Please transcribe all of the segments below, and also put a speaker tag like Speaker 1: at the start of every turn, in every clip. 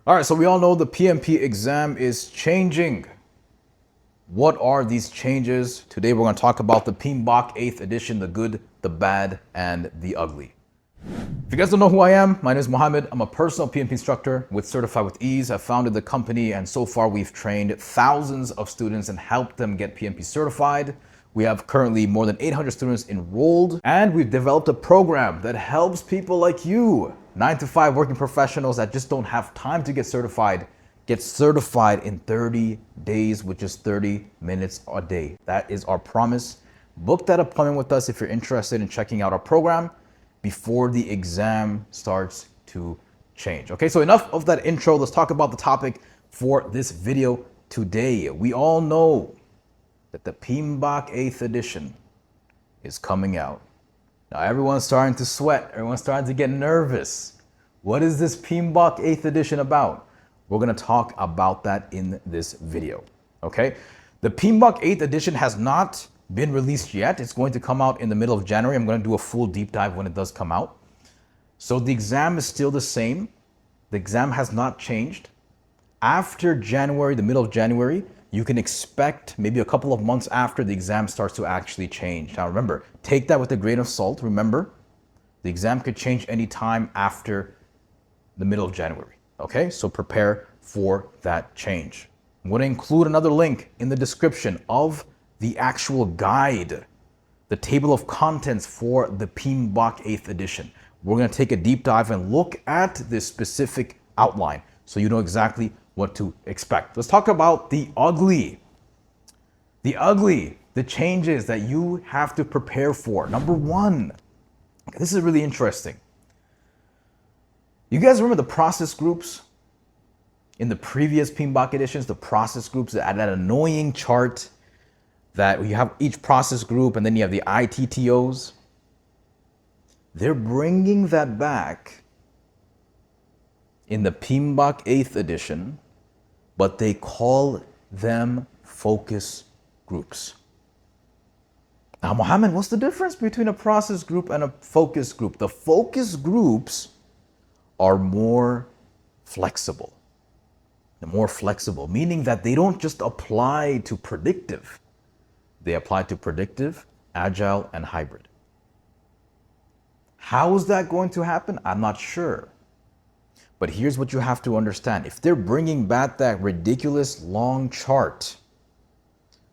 Speaker 1: All right, so we all know the PMP exam is changing. What are these changes? Today we're going to talk about the PMBOK 8th edition, the good, the bad, and the ugly. If you guys don't know who I am, my name is Mohammed. I'm a personal PMP instructor with Certified with Ease. I founded the company, and so far we've trained thousands of students and helped them get PMP certified. We have currently more than 800 students enrolled, and we've developed a program that helps people like you, 9-to-5 working professionals that just don't have time to get certified in 30 days with just 30 minutes a day. That is our promise. Book that appointment with us if you're interested in checking out our program before the exam starts to change. Okay, so enough of that intro. Let's talk about the topic for this video today. We all know that the PMBOK 8th edition is coming out. Now everyone's starting to sweat. Everyone's starting to get nervous. What is this PMBOK 8th edition about? We're going to talk about that in this video. Okay, the PMBOK 8th edition has not been released yet. It's going to come out in the middle of January. I'm going to do a full deep dive when it does come out. So the exam is still the same. The exam has not changed. After January, the middle of January, you can expect maybe a couple of months after the exam starts to actually change. Now remember, take that with a grain of salt. Remember, the exam could change anytime after the middle of January. Okay, so prepare for that change. I'm going to include another link in the description of the actual guide, the table of contents for the PMBOK 8th edition. We're going to take a deep dive and look at this specific outline so you know exactly what to expect. Let's talk about the ugly. The changes that you have to prepare for. Number one, this is really interesting. You guys remember the process groups? In the previous PMBOK editions, the process groups, that annoying chart that you have each process group and then you have the ITTOs. They're bringing that back in the PMBOK 8th edition, but they call them focus groups. Now, Mohammed, what's the difference between a process group and a focus group? The focus groups are more flexible. They're more flexible, meaning that they don't just apply to predictive. They apply to predictive, agile, and hybrid. How is that going to happen? I'm not sure. But here's what you have to understand. If they're bringing back that ridiculous long chart,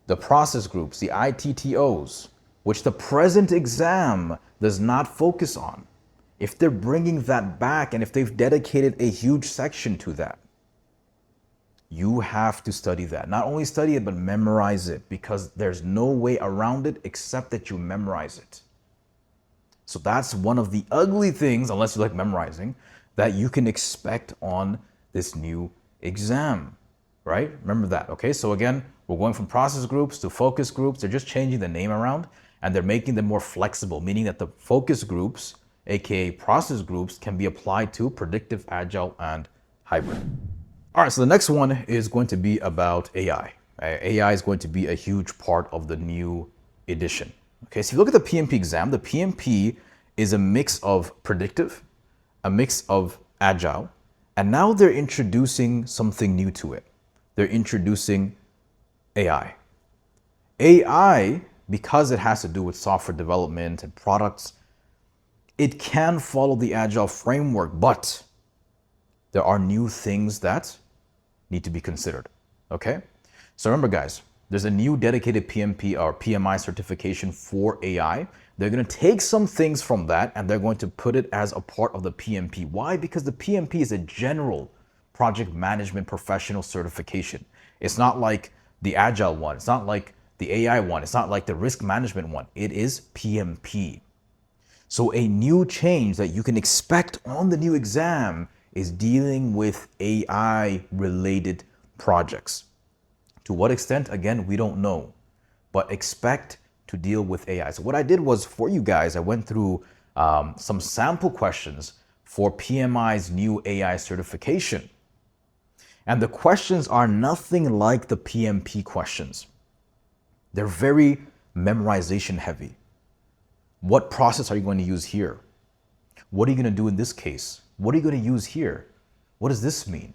Speaker 1: the process groups, the ITTOs, which the present exam does not focus on, if they're bringing that back and if they've dedicated a huge section to that, you have to study that. Not only study it, but memorize it, because there's no way around it except that you memorize it. So that's one of the ugly things, unless you like memorizing, that you can expect on this new exam, right? Remember that, okay? So again, we're going from process groups to focus groups. They're just changing the name around and they're making them more flexible, meaning that the focus groups, aka process groups, can be applied to predictive, agile, and hybrid. All right, so the next one is going to be about AI. AI is going to be a huge part of the new edition. Okay, so if you look at the PMP exam, the PMP is a mix of predictive, a mix of agile, and now they're introducing something new to it. They're introducing AI. AI, because it has to do with software development and products, it can follow the agile framework, but there are new things that need to be considered, okay? So remember guys, there's a new dedicated PMP or PMI certification for AI. They're gonna take some things from that and they're going to put it as a part of the PMP. Why? Because the PMP is a general project management professional certification. It's not like the agile one. It's not like the AI one. It's not like the risk management one. It is PMP. So a new change that you can expect on the new exam is dealing with AI related projects. To what extent, again, we don't know, but expect to deal with AI. So what I did was, for you guys, I went through some sample questions for PMI's new AI certification. And the questions are nothing like the PMP questions. They're very memorization heavy. What process are you going to use here? What are you going to do in this case? What are you going to use here? What does this mean?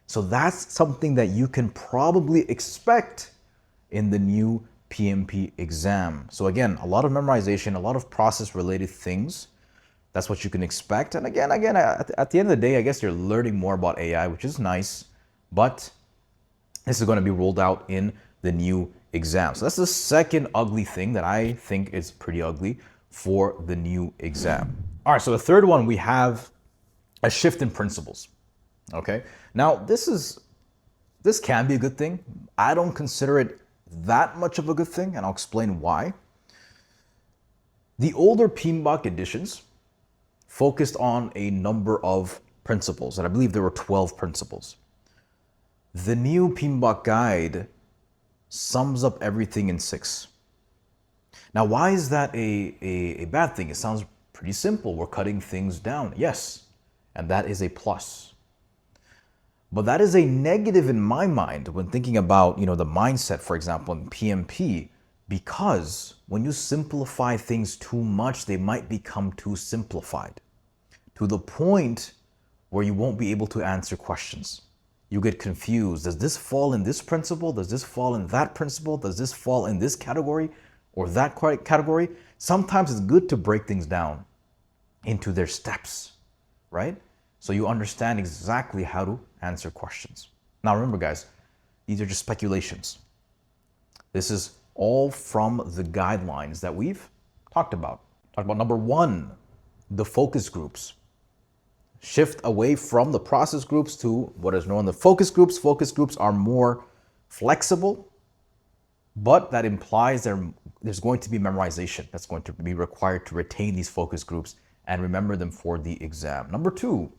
Speaker 1: So that's something that you can probably expect in the new PMP exam. So again, a lot of memorization, a lot of process related things. That's what you can expect. And again, at the end of the day, I guess you're learning more about AI, which is nice, but this is going to be rolled out in the new exam. So that's the second ugly thing that I think is pretty ugly for the new exam. All right, so the third one, we have a shift in principles. Okay, now this can be a good thing. I don't consider it that much of a good thing, and I'll explain why. The older PMBOK editions focused on a number of principles, and I believe there were 12 principles. The new PMBOK guide sums up everything in 6. Now, why is that a bad thing? It sounds pretty simple. We're cutting things down. Yes, and that is a plus. But that is a negative in my mind when thinking about, the mindset, for example, in PMP, because when you simplify things too much, they might become too simplified to the point where you won't be able to answer questions. You get confused. Does this fall in this principle? Does this fall in that principle? Does this fall in this category or that category? Sometimes it's good to break things down into their steps, right? So you understand exactly how to answer questions. Now remember, guys, these are just speculations. This is all from the guidelines that we've talked about. Talk about number 1, the focus groups. Shift away from the process groups to what is known as the focus groups. Focus groups are more flexible, but that implies there's going to be memorization that's going to be required to retain these focus groups and remember them for the exam. Number 2,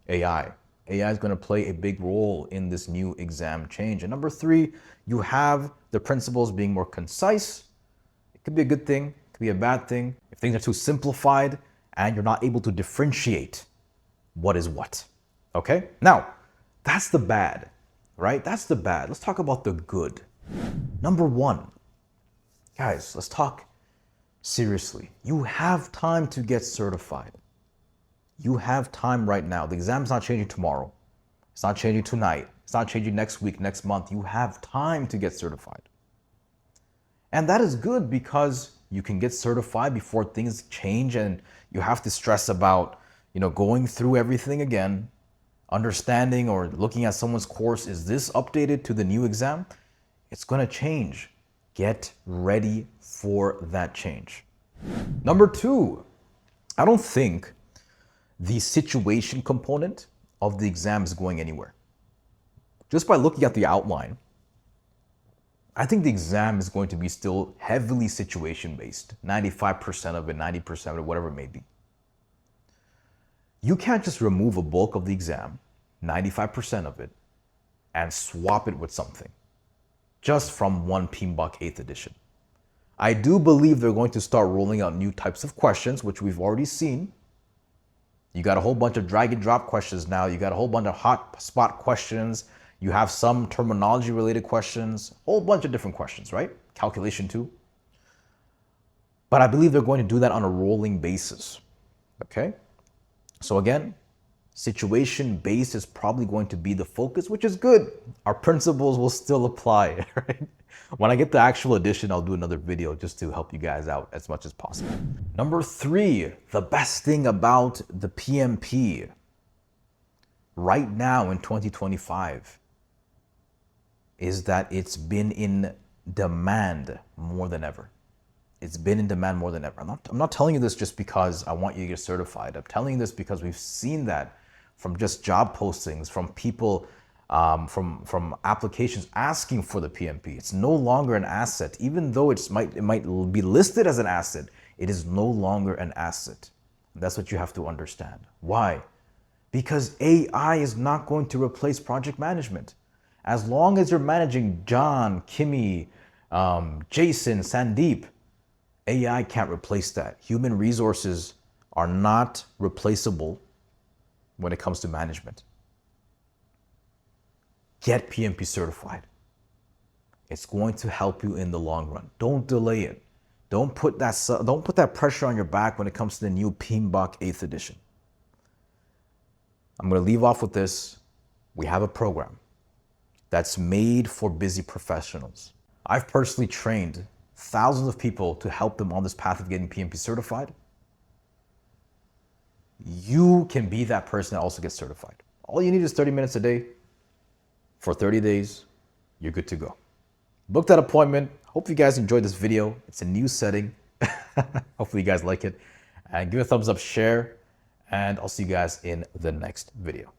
Speaker 1: AI. AI is going to play a big role in this new exam change. And number 3, you have the principles being more concise. It could be a good thing, it could be a bad thing. If things are too simplified and you're not able to differentiate what is what. Okay? Now, that's the bad, right? That's the bad. Let's talk about the good. Number 1, guys, let's talk seriously. You have time to get certified. You have time right now. The exam's not changing tomorrow. It's not changing tonight. It's not changing next week, next month. You have time to get certified. And that is good because you can get certified before things change and you have to stress about, going through everything again, understanding or looking at someone's course. Is this updated to the new exam? It's going to change. Get ready for that change. Number 2, I don't think the situation component of the exam is going anywhere. Just by looking at the outline, I think the exam is going to be still heavily situation based, 95% of it, 90% of it, whatever it may be. You can't just remove a bulk of the exam, 95% of it, and swap it with something just from one PMBOK 8th edition. I do believe they're going to start rolling out new types of questions, which we've already seen. You got a whole bunch of drag and drop questions now. You got a whole bunch of hot spot questions. You have some terminology related questions, a whole bunch of different questions, right? Calculation too. But I believe they're going to do that on a rolling basis. Okay? So again, situation based is probably going to be the focus, which is good. Our principles will still apply, right? When I get the actual edition, I'll do another video just to help you guys out as much as possible. Number 3, the best thing about the PMP right now in 2025 is that it's been in demand more than ever. It's been in demand more than ever. I'm not telling you this just because I want you to get certified. I'm telling you this because we've seen that from just job postings, from people, from applications asking for the PMP. It's no longer an asset. Even though it might be listed as an asset, it is no longer an asset. And that's what you have to understand. Why? Because AI is not going to replace project management. As long as you're managing John, Kimmy, Jason, Sandeep, AI can't replace that. Human resources are not replaceable when it comes to management. Get PMP certified. It's going to help you in the long run. Don't delay it. Don't put that pressure on your back when it comes to the new PMBOK 8th edition. I'm going to leave off with this. We have a program. that's made for busy professionals. I've personally trained thousands of people to help them on this path of getting PMP certified. You can be that person that also gets certified. All you need is 30 minutes a day for 30 days. You're good to go. Book that appointment. Hope you guys enjoyed this video. It's a new setting. Hopefully you guys like it. And give it a thumbs up, share, and I'll see you guys in the next video.